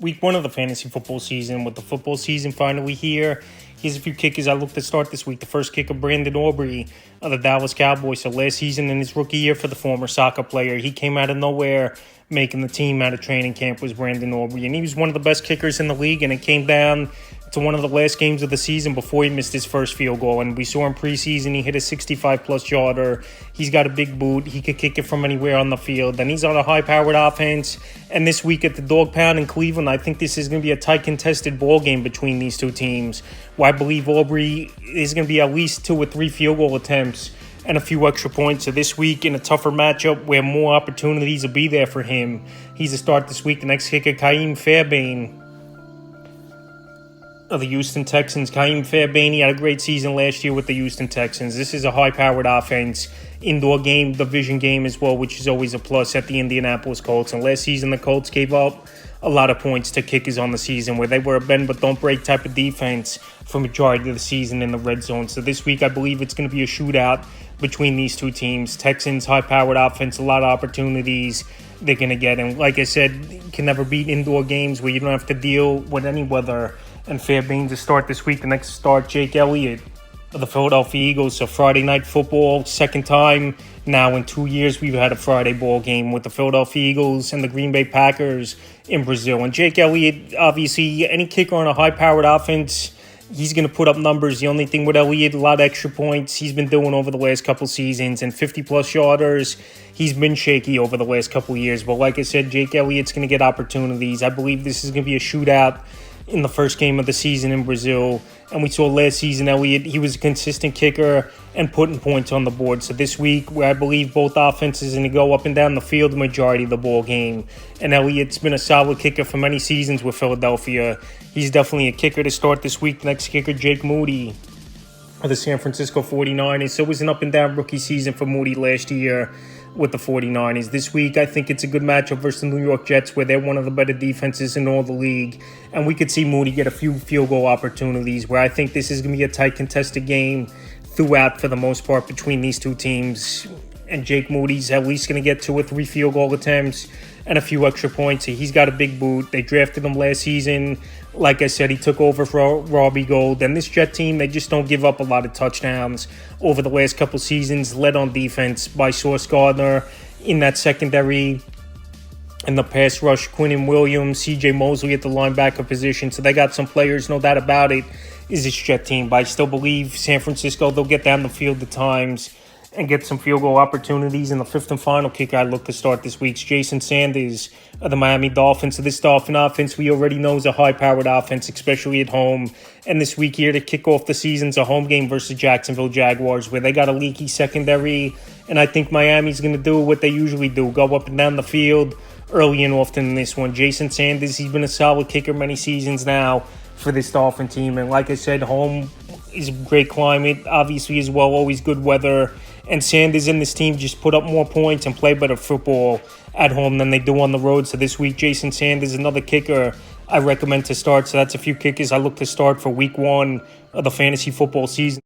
Week 1 of the fantasy football season. With the football season finally here, here's a few kickers I look to start this week. The first kicker, Brandon Aubrey of the Dallas Cowboys. So last season in his rookie year for the former soccer player, he came out of nowhere, making the team out of training camp was Brandon Aubrey. And he was one of the best kickers in the league, and it came down to one of the last games of the season before he missed his first field goal. And we saw in preseason he hit a 65-plus yarder. He's got a big boot. He could kick it from anywhere on the field. And he's on a high-powered offense. And this week at the Dog Pound in Cleveland, I think this is going to be a tight contested ball game between these two teams, where I believe Aubrey is going to be at least 2 or 3 field goal attempts and a few extra points. So this week in a tougher matchup where more opportunities will be there for him, he's a start this week. The next kicker, Cim Fidler of the Houston Texans. Cim Fidler, he had a great season last year with the Houston Texans. This is a high-powered offense, indoor game, division game as well, which is always a plus at the Indianapolis Colts. And last season, the Colts gave up a lot of points to kickers on the season, where they were a bend-but-don't-break type of defense for majority of the season in the red zone. So this week, I believe it's going to be a shootout between these two teams. Texans, high-powered offense, a lot of opportunities they're going to get. And like I said, you can never beat indoor games where you don't have to deal with any weather. And Fairbairn to start this week. The next start, Jake Elliott of the Philadelphia Eagles. So Friday night football, second time now in 2 years we've had a Friday ball game with the Philadelphia Eagles and the Green Bay Packers in Brazil. And Jake Elliott, obviously, any kicker on a high-powered offense, he's going to put up numbers. The only thing with Elliott, a lot of extra points he's been doing over the last couple seasons, and 50-plus yarders, he's been shaky over the last couple years. But like I said, Jake Elliott's going to get opportunities. I believe this is going to be a shootout in the first game of the season in Brazil. And we saw last season Elliott, he was a consistent kicker and putting points on the board. So this week, where I believe both offenses are going to go up and down the field the majority of the ball game, and Elliott's been a solid kicker for many seasons with Philadelphia, he's definitely a kicker to start this week. Next kicker, Moody of the San Francisco 49ers. So it was an up-and-down rookie season for Moody last year with the 49ers. This week, I think it's a good matchup versus the New York Jets, where they're one of the better defenses in all the league. And we could see Moody get a few field goal opportunities, where I think this is going to be a tight contested game throughout for the most part between these two teams. And Jake Moody's at least going to get 2 or 3 field goal attempts and a few extra points. He's got a big boot. They drafted him last season. Like I said, he took over for Robbie Gould. And this Jet team, they just don't give up a lot of touchdowns over the last couple seasons, led on defense by Sauce Gardner in that secondary. In the pass rush, Quinnen Williams, C.J. Mosley at the linebacker position. So they got some players, no doubt about it, is this Jet team. But I still believe San Francisco, they'll get down the field at times and get some field goal opportunities. And the fifth and final kick I look to start this week's Jason Sanders of the Miami Dolphins. So this Dolphin offense, we already know is a high-powered offense, especially at home. And this week here to kick off the season's a home game versus Jacksonville Jaguars, where they got a leaky secondary. And I think Miami's going to do what they usually do, go up and down the field early and often in this one. Jason Sanders, he's been a solid kicker many seasons now for this Dolphin team. And like I said, home is a great climate, obviously as well, always good weather. And Sanders and this team just put up more points and play better football at home than they do on the road. So this week, Jason Sanders, another kicker I recommend to start. So that's a few kickers I look to start for week 1 of the fantasy football season.